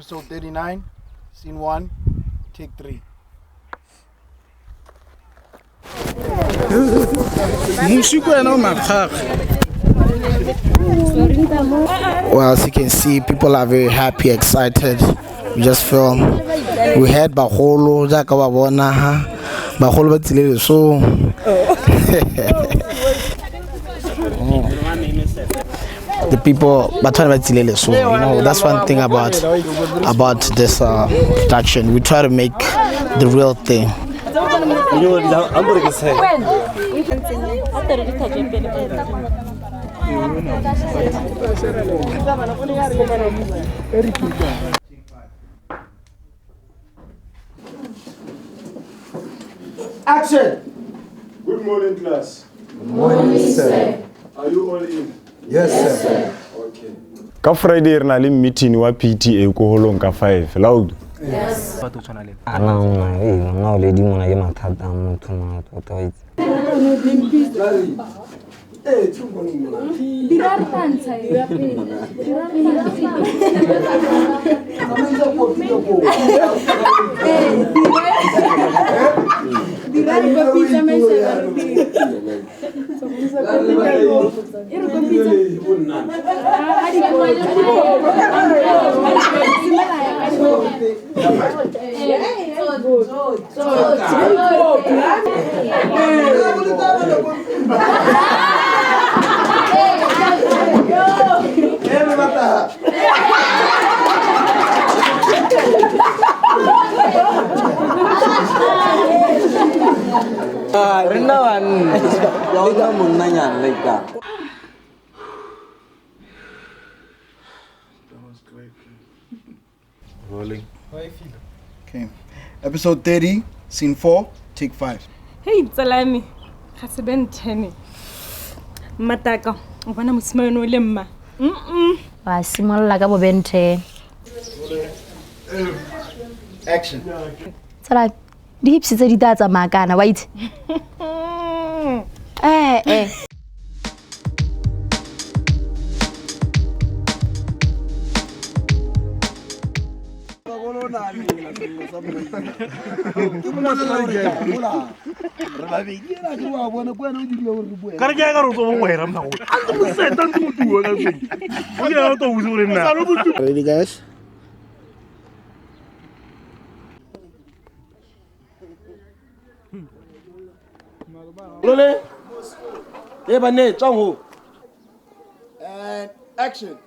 Episode 39, Scene 1, Take 3. Well, as you can see, people are very happy, excited. We just feel we had Ntwakgolo, Jaka Wabona, Ntwakgolo Batilele, so the people Batilele, so you know that's one thing about this production. We try to make the real thing. Action! Good morning, class. Good morning, sir. Are you all in? Yes, sir. Okay. Ka Friday na le meeting wa PTA ko holong ka 5 loud. Yes. No, lady mona ke mathata motho mona tota wa itse. Rolling. Okay. Episode 30, Scene 4, Take 5. Hey, Tsalami. Khaseben 10. Mataka. Ubana musima no lemma. Wa simolla ka bo ben 10. Action. Tsala di hips tse di tatsa makana wa itse. Ready, guys? And action.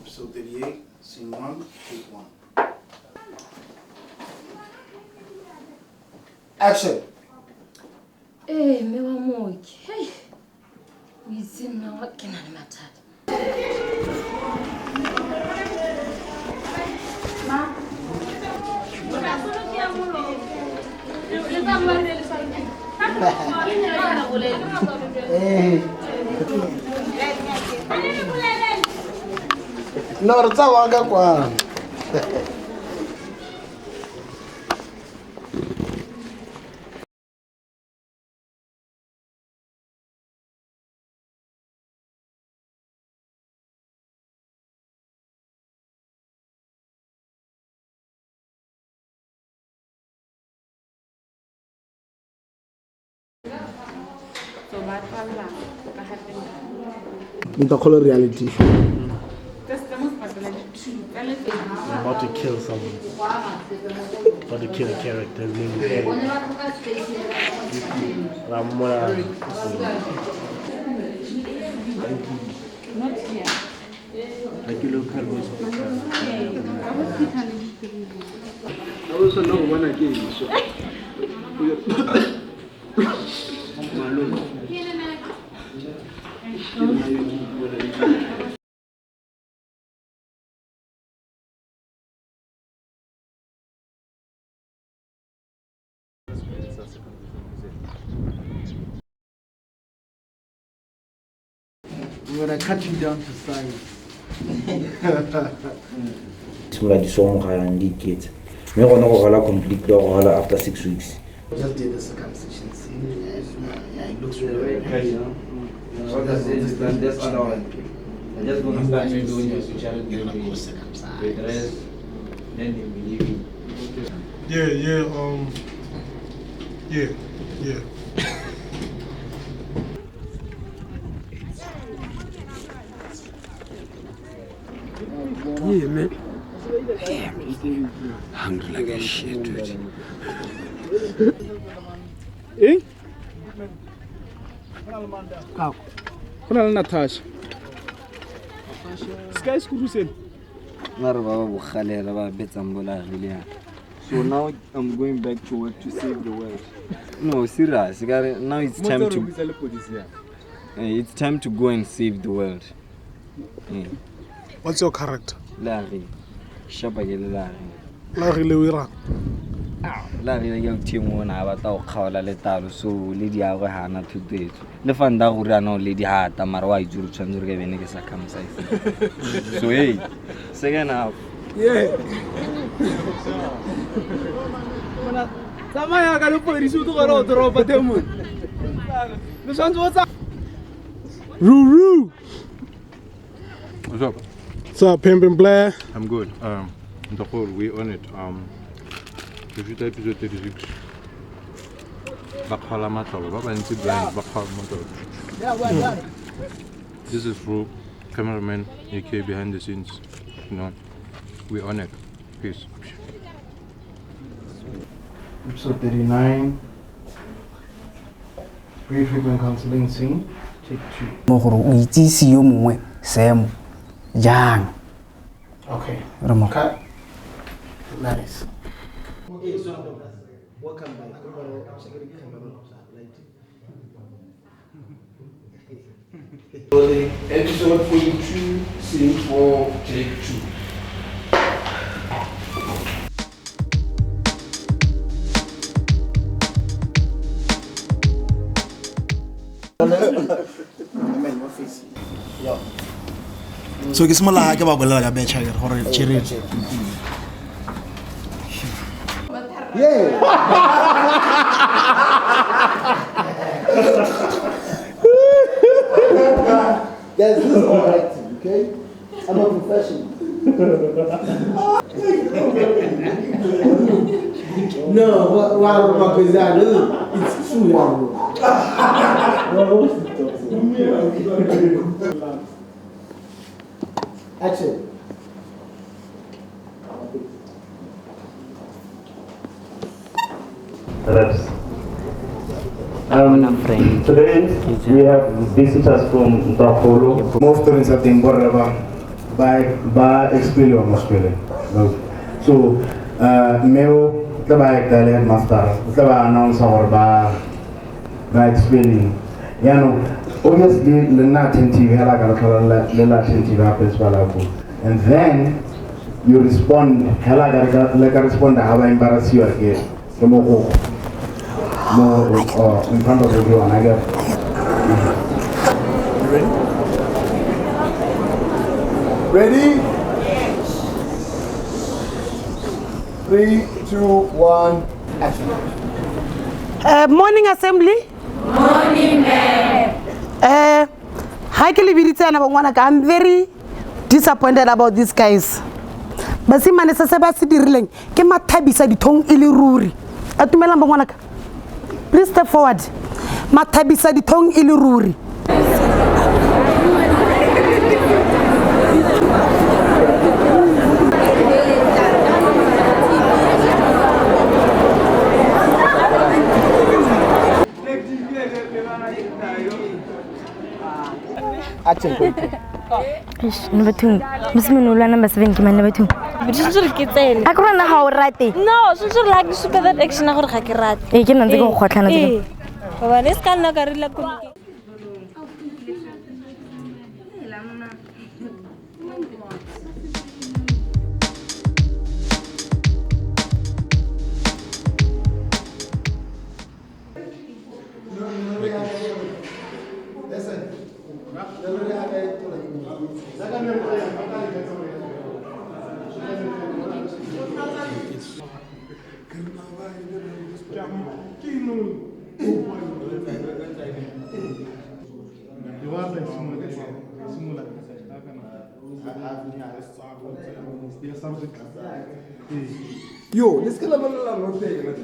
Episode 38, Scene 1, Take 1. Action. Mewa moki. Hey. Wizina wakena ni matata. No, it's all wanga kwa. Ntwakgolo reality. About to kill someone. About to kill a character. Not here. Like you look at I also know one again. We're gonna cut you down to size. Similar to some and kids. Me gonna go complete after 6 weeks. Just did the circumcision scene. Yeah, it looks really good. This other one. I'm just going to start doing your social delivery with the rest, then they will leave you. Yeah. Yeah, man. Hungry like a shit, dude. Eh? How? Kuna Natasha. Sky school sen. So now I'm going back to work to save the world. No, serious. Now it's time to. It's time to go and save the world. What's your character? Larry. Shabagele Larry. Larry Lewira. Larry young team one about our Kawala Letalo, so Lady Awahana to date. The Fanda Urano Lady Hat, Amarwa, Juru Chandur Gavenega come say. So, hey, second half. Yeah. Sama ya kalau polisi itu kalau drop temu. Misalnya what's up? Ruru. What's up? What's up, Pimpin' Blair? I'm good. Ntwakgolo, we on it. Episode 36. Bakhala matalo, baba nti blind, bakhala matalo. This is Ru, cameraman, AK behind the scenes. You know, we on it. Peace. Episode 39. Pre-treatment counseling scene. Take 2. Mohoro o itsisi yo mongwe Sam jang. Okay. Cut. Nice. Welcome back. Episode 42, scene 4, take 2. So ke simola ke ba bolela ka betcha ke gore cherry. Guys, this is all acting, okay? I'm a professional. No, what is that? It's true, Action. Reps. Today we have visitors from Ntwakgolo. Most students have been borrowed by experience. So, Meo, the bike that master, the announcer or by experience. You know, obviously, the Latin TV, the Latin TV happens and then you respond, like I respond, I have embarrassed you again. More in front of everyone, I guess. Ready? 3, 2, 1, action. Morning assembly. Morning, ma'am. I'm very disappointed about these guys. But see, man, se ba se dirileng ke mathabisa dithong ile ruri. Atumela mbongwanaka. Please step forward. Mathabisa dithong ile ruri. Action. Number 2. Musliminula number 7 ke number 2. Akura na ha o rate. No, so like the super that action na gore ga ke rate. Eh ke nantse go khotlhana tse. Ba ne ska nna ka rila ko. Yo, let's get a little thing.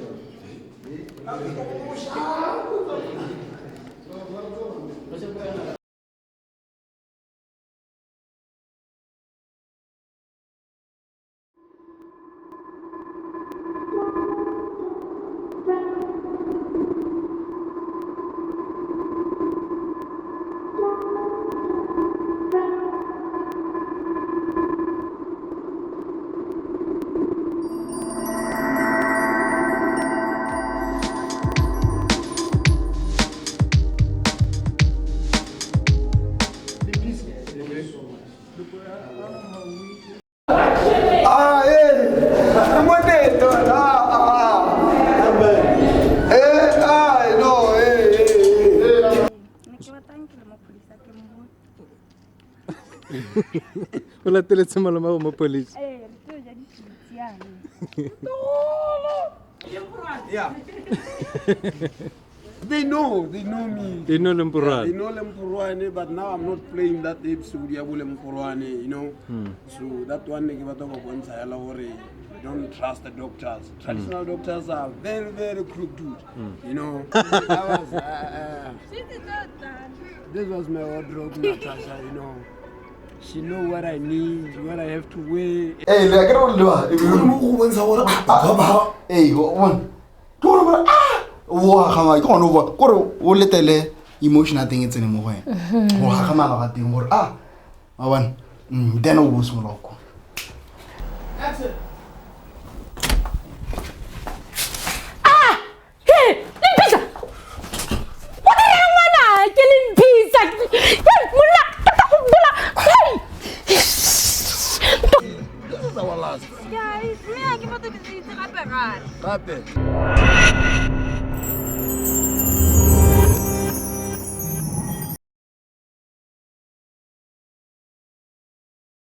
Wala teletse malama mo police. Yeah. They know me. They know Lempurwane. They know Lempurwane, but now I'm not playing that episode. Lempurwane, you know. So that one we don't trust the doctors. Traditional doctors are very, very crooked, you know. This was my wardrobe, Natasha, you know. She know what I need, what I have to wear. Hey, I don't know. Hey, one. Come over. Go let emotional thing it's anymore. Come on, I want. Then I was more. That's it. Hey, pizza. What do you want? Killing pizza. This is our last. Guys, me I give you the pizza.